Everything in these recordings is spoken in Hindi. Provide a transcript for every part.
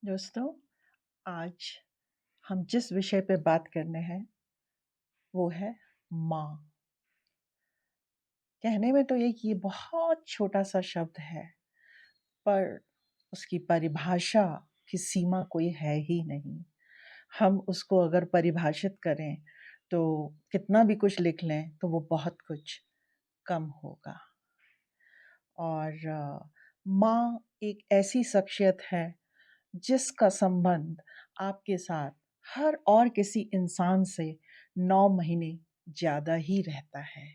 दोस्तों, आज हम जिस विषय पे बात करने हैं वो है माँ। कहने में तो ये बहुत छोटा सा शब्द है, पर उसकी परिभाषा की सीमा कोई है ही नहीं। हम उसको अगर परिभाषित करें तो कितना भी कुछ लिख लें तो वो बहुत कुछ कम होगा। और माँ एक ऐसी शख्सियत है जिसका संबंध आपके साथ हर और किसी इंसान से 9 महीने ज़्यादा ही रहता है।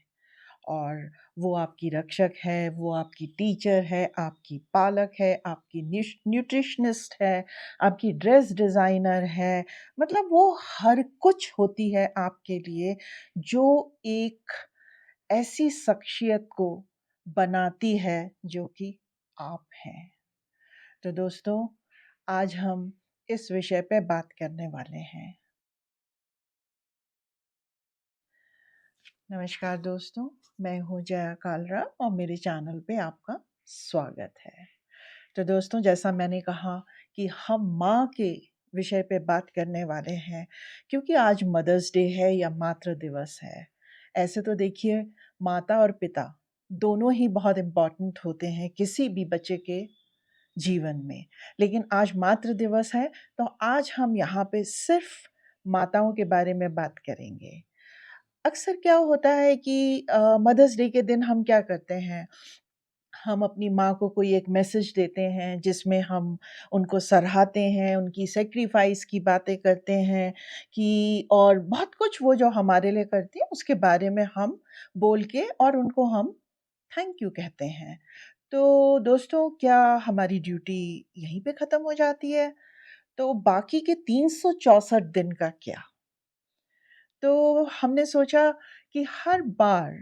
और वो आपकी रक्षक है, वो आपकी टीचर है, आपकी पालक है, आपकी न्यूट्रिशनिस्ट है, आपकी ड्रेस डिज़ाइनर है। मतलब वो हर कुछ होती है आपके लिए, जो एक ऐसी शख्सियत को बनाती है जो कि आप हैं। तो दोस्तों, आज हम इस विषय पे बात करने वाले हैं। नमस्कार दोस्तों, मैं हूँ जया कालरा और मेरे चैनल पे आपका स्वागत है। तो दोस्तों, जैसा मैंने कहा कि हम माँ के विषय पे बात करने वाले हैं, क्योंकि आज मदर्स डे है या मातृ दिवस है। ऐसे तो देखिए, माता और पिता दोनों ही बहुत इम्पोर्टेंट होते हैं किसी भी बच्चे के जीवन में। लेकिन आज मातृ दिवस है, तो आज हम यहाँ पे सिर्फ माताओं के बारे में बात करेंगे। अक्सर क्या होता है कि मदर्स डे के दिन हम क्या करते हैं, हम अपनी माँ को कोई एक मैसेज देते हैं जिसमें हम उनको सराहते हैं, उनकी सैक्रिफाइस की बातें करते हैं कि और बहुत कुछ वो जो हमारे लिए करती हैं उसके बारे में हम बोल के और उनको हम थैंक यू कहते हैं। तो दोस्तों, क्या हमारी ड्यूटी यहीं पे ख़त्म हो जाती है? तो बाकी के 364 दिन का क्या? तो हमने सोचा कि हर बार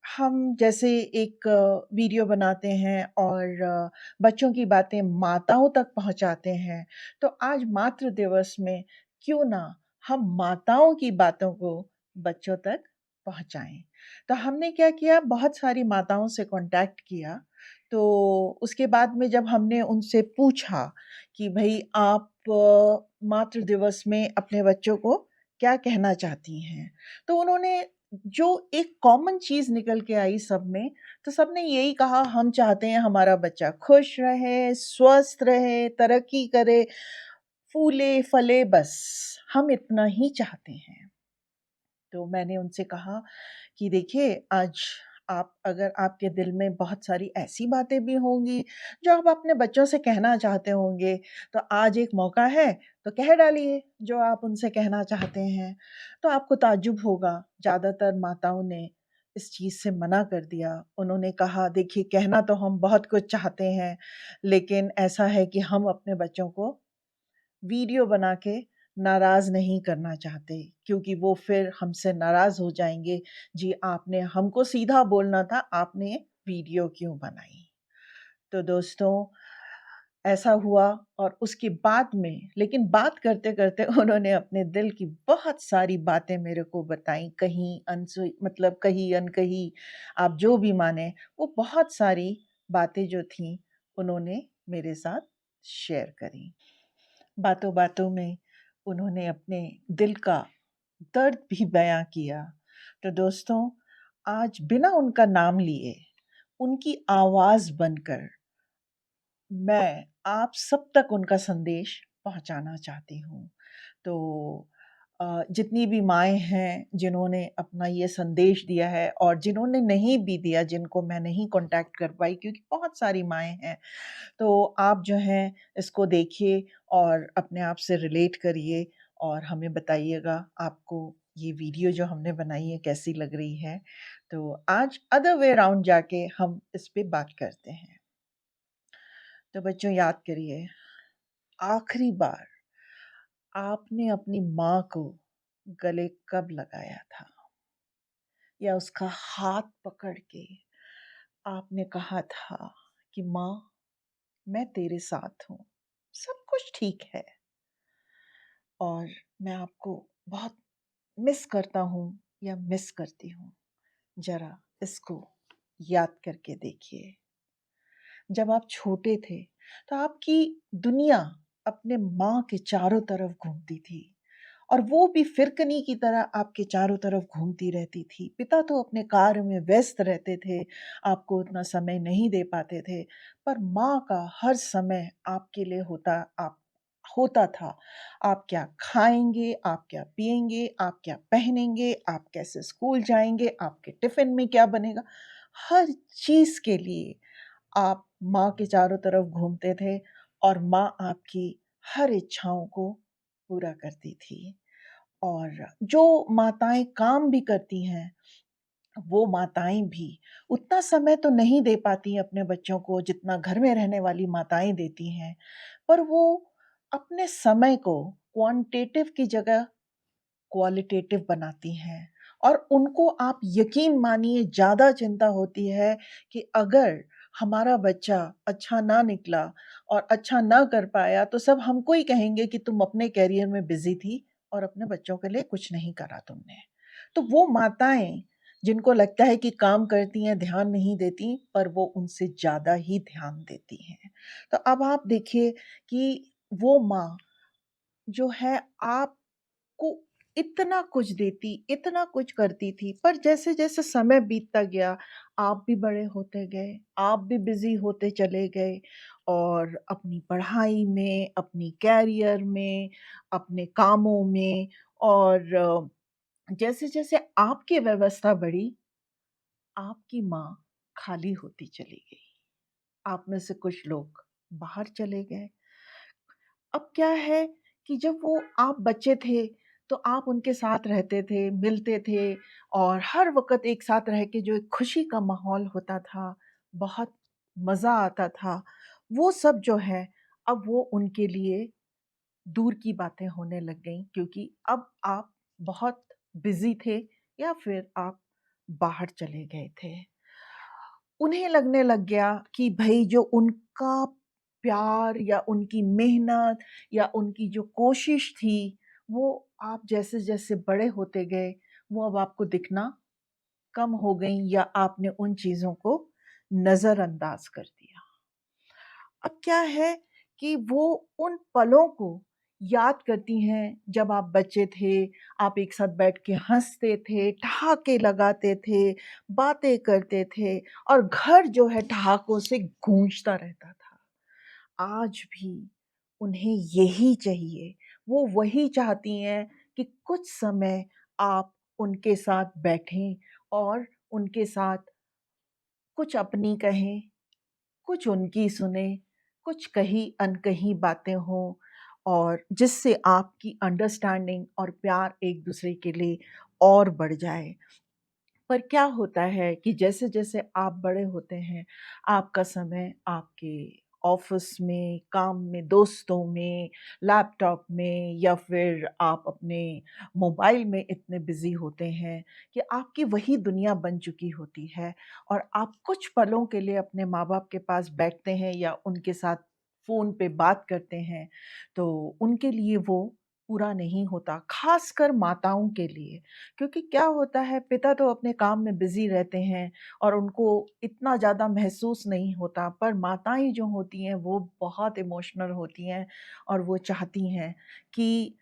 हम जैसे एक वीडियो बनाते हैं और बच्चों की बातें माताओं तक पहुंचाते हैं, तो आज मातृ दिवस में क्यों ना हम माताओं की बातों को बच्चों तक पहुंचाएं। तो हमने क्या किया, बहुत सारी माताओं से कांटेक्ट किया। तो उसके बाद में जब हमने उनसे पूछा कि भाई आप मातृ दिवस में अपने बच्चों को क्या कहना चाहती हैं, तो उन्होंने जो एक कॉमन चीज़ निकल के आई सब में, तो सबने यही कहा, हम चाहते हैं हमारा बच्चा खुश रहे, स्वस्थ रहे, तरक्की करे, फूले-फले, बस हम इतना ही चाहते हैं। तो मैंने उनसे कहा कि देखिए, आज आप अगर आपके दिल में बहुत सारी ऐसी बातें भी होंगी जो आप अपने बच्चों से कहना चाहते होंगे, तो आज एक मौका है, तो कह डालिए जो आप उनसे कहना चाहते हैं। तो आपको ताज्जुब होगा, ज़्यादातर माताओं ने इस चीज़ से मना कर दिया। उन्होंने कहा, देखिए, कहना तो हम बहुत कुछ चाहते हैं, लेकिन ऐसा है कि हम अपने बच्चों को वीडियो बना के नाराज़ नहीं करना चाहते, क्योंकि वो फिर हमसे नाराज़ हो जाएँगे, जी आपने हमको सीधा बोलना था, आपने वीडियो क्यों बनाई? तो दोस्तों, ऐसा हुआ और उसके बाद में, लेकिन बात करते-करते उन्होंने अपने दिल की बहुत सारी बातें मेरे को बताई, कहीं अनसुई, मतलब कही अनकही, आप जो भी माने, वो बहुत सारी बातें जो थीं, उन्होंने मेरे साथ शेयर करी। बातों-बातों में उन्होंने अपने दिल का दर्द भी बयाँ किया। तो दोस्तों, आज बिना उनका नाम लिए, उनकी आवाज़ बनकर मैं आप सब तक उनका संदेश पहुँचाना चाहती हूँ। तो जितनी भी माएँ हैं, जिन्होंने अपना ये संदेश दिया है और जिन्होंने नहीं भी दिया, जिनको मैं नहीं कॉन्टैक्ट कर पाई, क्योंकि बहुत सारी माएँ हैं, तो आप जो हैं इसको देखिए और अपने आप से रिलेट करिए और हमें बताइएगा आपको ये वीडियो जो हमने बनाई है कैसी लग रही है। तो आज अदर वे राउंड जाके हम इस पे बात करते हैं। तो बच्चों, याद करिए, आखिरी बार आपने अपनी माँ को गले कब लगाया था, या उसका हाथ पकड़ के आपने कहा था कि माँ, मैं तेरे साथ हूँ, सब कुछ ठीक है और मैं आपको बहुत मिस करता हूँ या मिस करती हूँ। ज़रा इसको याद करके देखिए। जब आप छोटे थे, तो आपकी दुनिया अपने माँ के चारों तरफ घूमती थी और वो भी फिरकनी की तरह आपके चारों तरफ घूमती रहती थी। पिता तो अपने कार्य में व्यस्त रहते थे, आपको उतना समय नहीं दे पाते थे, पर माँ का हर समय आपके लिए होता था। आप क्या खाएँगे, आप क्या पिएँगे, आप क्या पहनेंगे, आप कैसे स्कूल जाएँगे, आपके टिफ़िन में क्या बनेगा, हर चीज़ के लिए आप माँ के चारों तरफ घूमते थे और माँ आपकी हर इच्छाओं को पूरा करती थी। और जो माताएँ काम भी करती हैं, वो माताएँ भी उतना समय तो नहीं दे पाती हैं अपने बच्चों को जितना घर में रहने वाली माताएँ देती हैं। पर वो अपने समय को क्वांटिटेटिव की जगह क्वालिटेटिव बनाती हैं और उनको आप यकीन मानिए ज़्यादा चिंता होती है कि अगर हमारा बच्चा अच्छा ना निकला और अच्छा ना कर पाया तो सब हमको ही कहेंगे कि तुम अपने करियर में बिज़ी थी और अपने बच्चों के लिए कुछ नहीं करा तुमने। तो वो माताएँ जिनको लगता है कि काम करती हैं, ध्यान नहीं देती, पर वो उनसे ज़्यादा ही ध्यान देती हैं। तो अब आप देखिए कि वो माँ जो है आपको इतना कुछ देती, इतना कुछ करती थी, पर जैसे-जैसे समय बीतता गया, आप भी बड़े होते गए, आप भी बिज़ी होते चले गए और अपनी पढ़ाई में, अपनी करियर में, अपने कामों में और जैसे-जैसे आपकी व्यवस्था बढ़ी, आपकी माँ खाली होती चली गई। आप में से कुछ लोग बाहर चले गए। अब क्या है कि जब वो आप बच्चे थे, तो आप उनके साथ रहते थे, मिलते थे और हर वक़्त एक साथ रह के जो एक खुशी का माहौल होता था, बहुत मज़ा आता था, वो सब जो है, अब वो उनके लिए दूर की बातें होने लग गईं क्योंकि अब आप बहुत बिज़ी थे या फिर आप बाहर चले गए थे। उन्हें लगने लग गया कि भई जो उनका प्यार या उनकी मेहनत या उनकी जो कोशिश थी, वो आप जैसे-जैसे बड़े होते गए, वो अब आपको दिखना कम हो गईं या आपने उन चीज़ों को नज़रअंदाज़ कर दिया। अब क्या है कि वो उन पलों को याद करती हैं जब आप बच्चे थे, आप एक साथ बैठ के हँसते थे, ठहाके लगाते थे, बातें करते थे और घर जो है ठहाकों से गूंजता रहता था। आज भी उन्हें यही चाहिए, वो वही चाहती हैं कि कुछ समय आप उनके साथ बैठें और उनके साथ कुछ अपनी कहें, कुछ उनकी सुनें, कुछ कहीं अनकही बातें हों और जिससे आपकी अंडरस्टैंडिंग और प्यार एक-दूसरे के लिए और बढ़ जाए। पर क्या होता है कि जैसे-जैसे आप बड़े होते हैं, आपका समय आपके ऑफ़िस में, काम में, दोस्तों में, लैपटॉप में या फिर आप अपने मोबाइल में इतने बिज़ी होते हैं कि आपकी वही दुनिया बन चुकी होती है और आप कुछ पलों के लिए अपने माँ-बाप के पास बैठते हैं या उनके साथ फ़ोन पे बात करते हैं, तो उनके लिए वो पूरा नहीं होता, ख़ासकर माताओं के लिए। क्योंकि क्या होता है पिता तो अपने काम में बिज़ी रहते हैं और उनको इतना ज़्यादा महसूस नहीं होता, पर माताएँ जो होती हैं वो बहुत इमोशनल होती हैं और वो चाहती हैं कि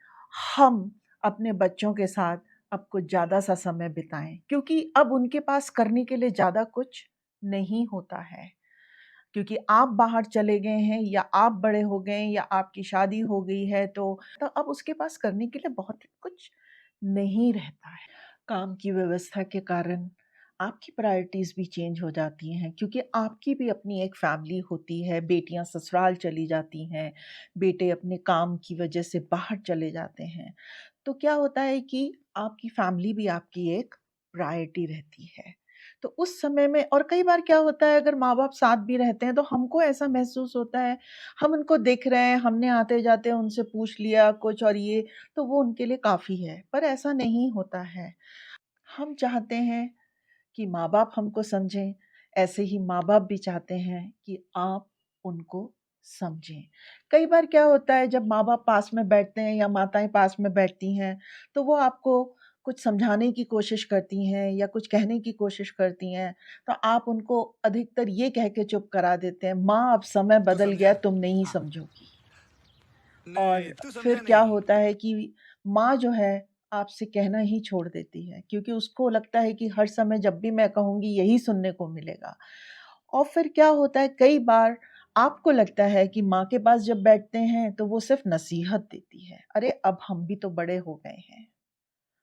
हम अपने बच्चों के साथ अब कुछ ज़्यादा-सा समय बिताएँ क्योंकि अब उनके पास करने के लिए ज़्यादा कुछ नहीं होता है। क्योंकि आप बाहर चले गए हैं या आप बड़े हो गए हैं या आपकी शादी हो गई है तो अब उसके पास करने के लिए बहुत कुछ नहीं रहता है। काम की व्यवस्था के कारण आपकी प्रायोरिटीज़ भी चेंज हो जाती हैं क्योंकि आपकी भी अपनी एक फैमिली होती है, बेटियाँ ससुराल चली जाती हैं, बेटे अपने काम की वजह से बाहर चले जाते हैं। तो क्या होता है कि आपकी फैमिली भी आपकी एक प्रायोरिटी रहती है। तो उस समय में और कई बार क्या होता है अगर माँ-बाप साथ भी रहते हैं तो हमको ऐसा महसूस होता है, हम उनको देख रहे हैं, हमने आते-जाते उनसे पूछ लिया कुछ और ये तो वो उनके लिए काफ़ी है, पर ऐसा नहीं होता है। हम चाहते हैं कि माँ-बाप हमको समझें, ऐसे ही माँ-बाप भी चाहते हैं कि आप उनको समझें। कई बार क्या होता है जब माँ-बाप पास में बैठते हैं या माताएँ पास में बैठती हैं, तो वो आपको कुछ समझाने की कोशिश करती हैं या कुछ कहने की कोशिश करती हैं, तो आप उनको अधिकतर ये कह के चुप करा देते हैं, "माँ अब समय तो बदल समझे गया, तुम नहीं हाँ समझोगी।" और फिर क्या होता है कि माँ जो है आपसे कहना ही छोड़ देती है, क्योंकि उसको लगता है कि हर समय जब भी मैं कहूँगी यही सुनने को मिलेगा। और फिर क्या होता है, कई बार आपको लगता है कि माँ के पास जब बैठते हैं तो वो सिर्फ़ नसीहत देती है। अरे अब हम भी तो बड़े हो गए हैं।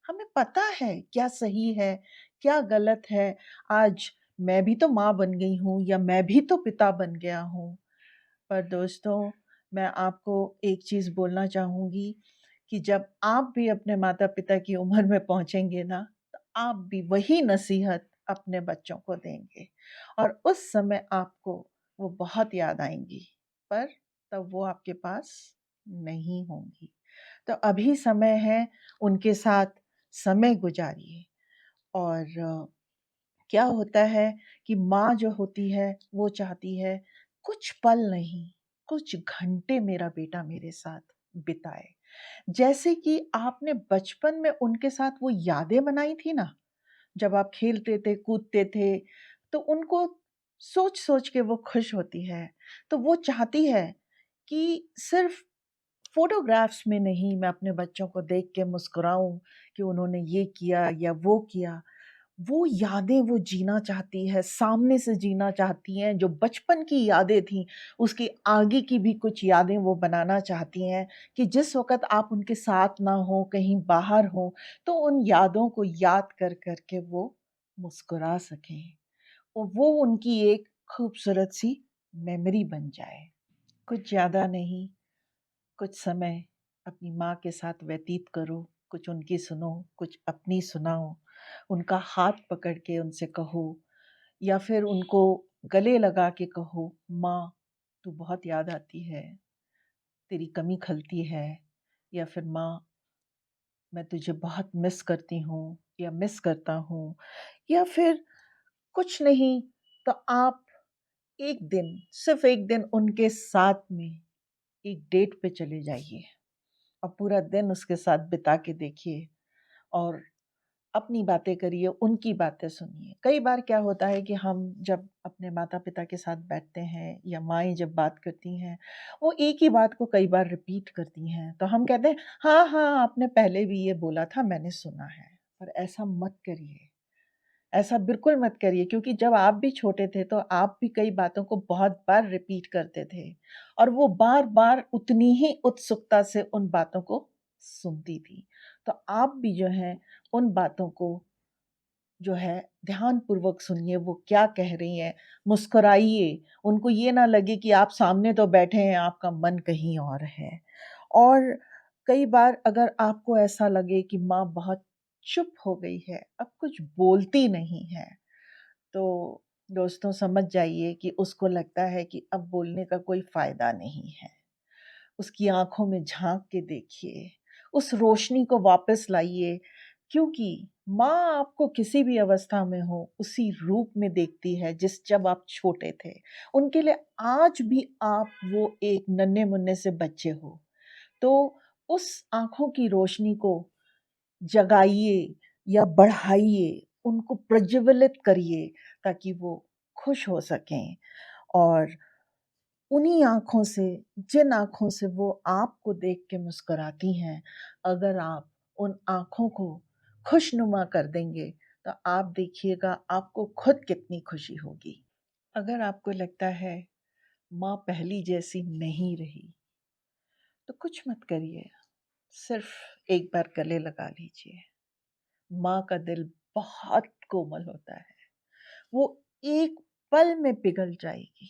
हमें पता है क्या सही है, क्या गलत है। आज मैं भी तो माँ बन गई हूँ या मैं भी तो पिता बन गया हूँ। पर दोस्तों, मैं आपको एक चीज़ बोलना चाहूँगी कि जब आप भी अपने माता-पिता की उम्र में पहुँचेंगे ना, तो आप भी वही नसीहत अपने बच्चों को देंगे और उस समय आपको वो बहुत याद आएँगी, पर तब वो आपके पास नहीं होंगी। तो अभी समय है, उनके साथ समय गुज़ारिए। और क्या होता है कि माँ जो होती है, वो चाहती है कुछ पल नहीं, कुछ घंटे मेरा बेटा मेरे साथ बिताए। जैसे कि आपने बचपन में उनके साथ वो यादें बनाई थी ना, जब आप खेलते थे, कूदते थे, तो उनको सोच-सोच के वो खुश होती है। तो वो चाहती है कि सिर्फ़ फ़ोटोग्राफ्स में नहीं मैं अपने बच्चों को देख के मुस्कुराऊँ कि उन्होंने ये किया या वो किया। वो यादें वो जीना चाहती है, सामने से जीना चाहती हैं, जो बचपन की यादें थीं, उसकी आगे की भी कुछ यादें वो बनाना चाहती हैं कि जिस वक़्त आप उनके साथ ना हों, कहीं बाहर हों, तो उन यादों को याद कर के वो मुस्कुरा सकें और वो उनकी एक खूबसूरत-सी मेमोरी बन जाए। कुछ ज़्यादा नहीं, कुछ समय अपनी माँ के साथ व्यतीत करो, कुछ उनकी सुनो, कुछ अपनी सुनाओ, उनका हाथ पकड़ के उनसे कहो या फिर उनको गले लगा के कहो, माँ तू बहुत याद आती है, तेरी कमी खलती है या फिर माँ मैं तुझे बहुत मिस करती हूँ या मिस करता हूँ या फिर कुछ नहीं तो आप एक दिन, सिर्फ़ एक दिन उनके साथ में एक डेट पे चले जाइए और पूरा दिन उसके साथ बिता के देखिए और अपनी बातें करिए, उनकी बातें सुनिए। कई बार क्या होता है कि हम जब अपने माता-पिता के साथ बैठते हैं या माएँ जब बात करती हैं, वो एक ही बात को कई बार रिपीट करती हैं। तो हम कहते हैं, "हाँ, हाँ, आपने पहले भी ये बोला था, मैंने सुना है।" पर ऐसा मत करिए। ऐसा बिल्कुल मत करिए क्योंकि जब आप भी छोटे थे तो आप भी कई बातों को बहुत बार रिपीट करते थे और वो बार-बार उतनी ही उत्सुकता से उन बातों को सुनती थी। तो आप भी जो हैं उन बातों को जो है ध्यानपूर्वक सुनिए वो क्या कह रही हैं, मुस्कुराइए, उनको ये ना लगे कि आप सामने तो बैठे हैं, आपका मन कहीं और है। और कई बार अगर आपको ऐसा लगे कि माँ बहुत चुप हो गई है, अब कुछ बोलती नहीं है, तो दोस्तों समझ जाइए कि उसको लगता है कि अब बोलने का कोई फ़ायदा नहीं है। उसकी आँखों में झाँक के देखिए, उस रोशनी को वापस लाइए क्योंकि माँ आपको किसी भी अवस्था में हो, उसी रूप में देखती है जिस जब आप छोटे थे। उनके लिए आज भी आप वो एक नन्हे-मुन्ने से बच्चे हो। तो उस आँखों की रोशनी को जगाइए या बढ़ाइए, उनको प्रज्वलित करिए ताकि वो खुश हो सकें और उन्हीं आँखों से जिन आँखों से वो आपको देख के मुस्कुराती हैं, अगर आप उन आँखों को खुशनुमा कर देंगे, तो आप देखिएगा आपको खुद कितनी खुशी होगी। अगर आपको लगता है माँ पहली जैसी नहीं रही, तो कुछ मत करिए, सिर्फ़ एक बार गले लगा लीजिए। माँ का दिल बहुत कोमल होता है, वो एक पल में पिघल जाएगी।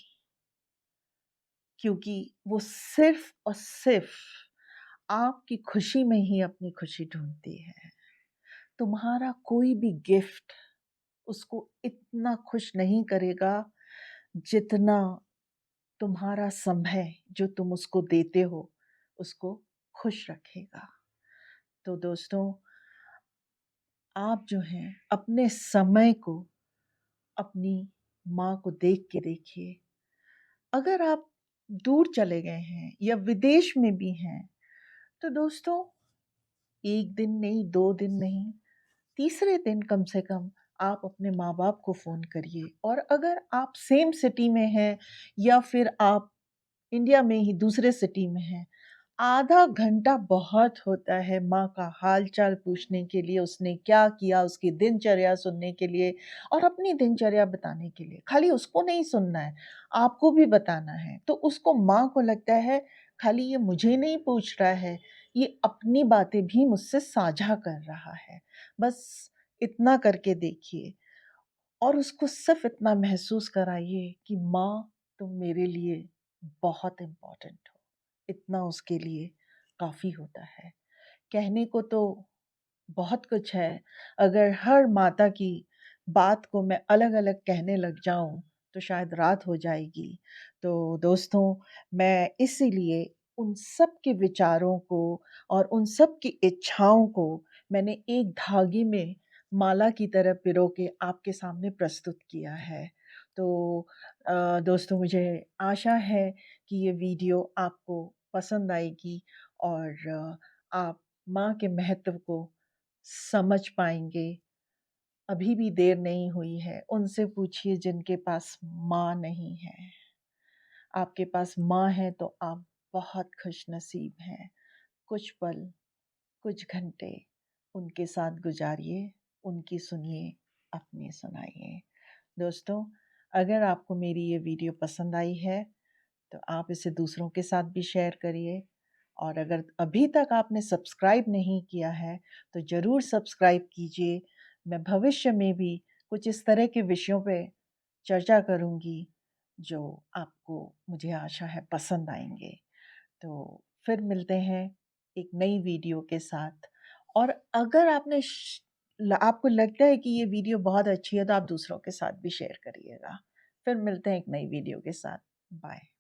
क्योंकि वो सिर्फ़ और सिर्फ़ आपकी खुशी में ही अपनी खुशी ढूँढती है। तुम्हारा कोई भी गिफ्ट उसको इतना खुश नहीं करेगा, जितना तुम्हारा समय जो तुम उसको देते हो, उसको खुश रखेगा। तो दोस्तों, आप जो हैं अपने समय को अपनी माँ को देख के देखिए। अगर आप दूर चले गए हैं या विदेश में भी हैं, तो दोस्तों 1 दिन नहीं, 2 दिन नहीं, तीसरे दिन कम से कम आप अपने माँ-बाप को फ़ोन करिए और अगर आप सेम सिटी में हैं या फिर आप इंडिया में ही दूसरे सिटी में हैं, आधा घंटा बहुत होता है माँ का हाल-चाल पूछने के लिए, उसने क्या किया, उसकी दिनचर्या सुनने के लिए और अपनी दिनचर्या बताने के लिए। खाली उसको नहीं सुनना है, आपको भी बताना है। तो उसको माँ को लगता है खाली ये मुझे नहीं पूछ रहा है, ये अपनी बातें भी मुझसे साझा कर रहा है। बस इतना करके देखिए और उसको सिर्फ़ इतना महसूस कराइए कि माँ तुम मेरे लिए बहुत इम्पोर्टेंट हो। इतना उसके लिए काफ़ी होता है। कहने को तो बहुत कुछ है, अगर हर माता की बात को मैं अलग-अलग कहने लग जाऊँ, तो शायद रात हो जाएगी। तो दोस्तों, मैं इसीलिए उन सब के विचारों को और उन सब की इच्छाओं को मैंने एक धागे में माला की तरह पिरो के आपके सामने प्रस्तुत किया है। तो दोस्तों मुझे आशा है कि ये वीडियो आपको पसंद आएगी और आप माँ के महत्व को समझ पाएँगे। अभी भी देर नहीं हुई है, उनसे पूछिए जिनके पास माँ नहीं है। आपके पास माँ है तो आप बहुत खुशनसीब हैं। कुछ पल, कुछ घंटे उनके साथ गुज़ारिए, उनकी सुनिए, अपनी सुनाइए। दोस्तों, अगर आपको मेरी ये वीडियो पसंद आई है, तो आप इसे दूसरों के साथ भी शेयर करिए और अगर अभी तक आपने सब्सक्राइब नहीं किया है, तो ज़रूर सब्सक्राइब कीजिए। मैं भविष्य में भी कुछ इस तरह के विषयों पे चर्चा करूँगी, जो आपको मुझे आशा है पसंद आएँगे। तो फिर मिलते हैं एक नई वीडियो के साथ और अगर आपको लगता है कि ये वीडियो बहुत अच्छी है, तो आप दूसरों के साथ भी शेयर करिएगा। फिर मिलते हैं एक नई वीडियो के साथ। बाय।